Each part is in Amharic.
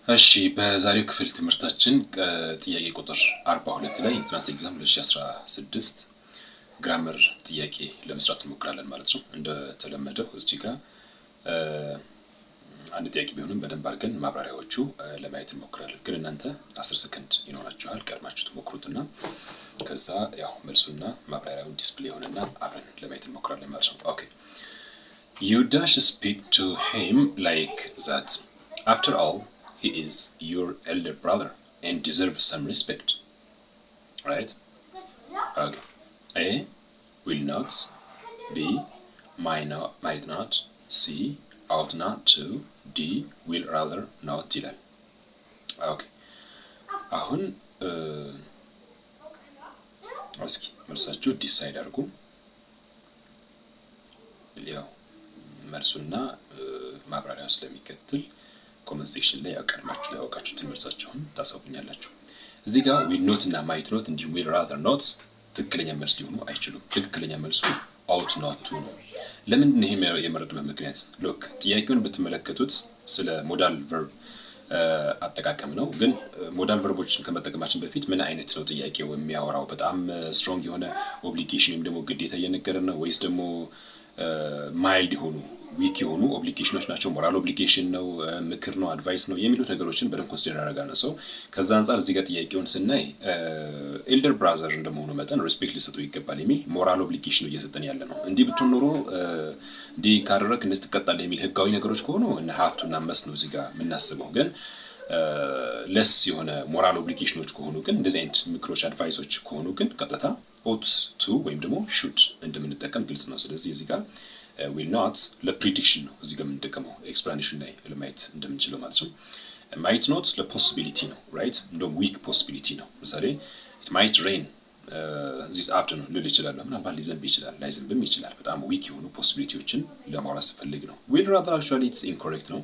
እሺ በዛሬው ክፍል ትምህርታችን ጥያቄ ቁጥር 42 ላይ ኢንትራንስ ኤግዛም 2016 ግራመር ጥያቄ ለመስራት እንሞክራለን ማለት ነው። እንደተለመደው እዚህ ጋር አንድ ጥያቄ ቢሆንም በደንብ አድርገን ማብራሪያዎቹ ለማየት እንሞክራለን። ግን እናንተ 10 ሰከንድ ይኖራችኋል ቀድማችሁ ትሞክሩትና ከዛ ያው መልሱና ማብራሪያውን ዲስፕሌይ ሆነና አብረን ለማየት እንሞክራለን ማለት ነው። ኦኬ You dash speak to him like that. After all, he is your elder brother and deserves some respect. Right? Okay. A. Will not. B. Might not. C. Ought not to. D. Will rather not ይላል። Okay. አሁን እስኪ መልሳችሁ ዲሳይድ አድርጉ። ያው መልሱና ማብራሪያው ስለሚከተል ኮሜንት ሴክሽን ላይ አቀርማችሁ ያወቃችሁትን መልሳችሁን ታሳውቁኛላችሁ። እዚህ ጋር will not እና might not እንጂ will rather not ትክክለኛ መልስ ሊሆኑ አይችሉም። ትክክለኛ መልሱ ought not to ነው። ለምን ነው ይሄ የመረጥበት ምክንያት? ሎክ ጥያቄውን ብትመለከቱት ስለ ሞዳል ቨርብ አጠቃቀም ነው። ግን ሞዳል ቨርቦችን ከመጠቀማችን በፊት ምን አይነት ነው ጥያቄው የሚያወራው? በጣም ስትሮንግ የሆነ ኦብሊጌሽን ወይም ደግሞ ግዴታ እየነገረን ነው ወይስ ደግሞ ማይልድ የሆኑ ዊክ የሆኑ ኦብሊጌሽኖች ናቸው? ሞራል ኦብሊጌሽን ነው፣ ምክር ነው፣ አድቫይስ ነው የሚሉት ነገሮችን በደንብ ኮንሲደር አደረጋለሁ። ሰው ከዛ አንፃር እዚህ ጋር ጥያቄውን ስናይ ኤልደር ብራዘር እንደመሆኑ መጠን ሪስፔክት ሊሰጠው ይገባል የሚል ሞራል ኦብሊጌሽን እየሰጠን ያለ ነው። እንዲህ ብትሆን ኖሮ እንዲህ ካደረክ እንደዚህ ትቀጣለህ የሚል ህጋዊ ነገሮች ከሆኑ እና ሀፍቱ እና መስ ነው እዚህ ጋር የምናስበው። ግን ለስ የሆነ ሞራል ኦብሊጌሽኖች ከሆኑ ግን እንደዚህ አይነት ምክሮች አድቫይሶች ከሆኑ ግን ቀጥታ ought to ወይም ደግሞ should እንደምንጠቀም ግልጽ ነው። ስለዚህ እዚህ ጋር will not ለፕሪዲክሽን ነው እዚህ ጋር የምንጠቀመው ኤክስፕላኔሽን ላይ ለማየት እንደምንችለው ማለት ነው። might not ለፖሲቢሊቲ ነው ራይት፣ እንደውም ዊክ ፖሲቢሊቲ ነው። ምሳሌ it might rain this afternoon ልል ይችላል። ምናልባት ሊዘንብ ይችላል፣ ላይዘንብም ይችላል። በጣም ዊክ የሆኑ ፖሲቢሊቲዎችን ለማውራት ስፈልግ ነው። will rather actually it's incorrect ነው።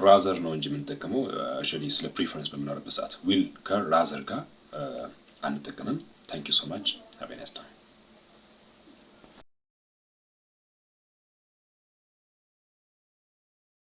rather ነው እንጂ የምንጠቀመው actually ስለ ፕሪፈረንስ በምናወራበት ሰዓት will ከrather ጋር አንጠቀምም። Thank you so much. Have a nice time.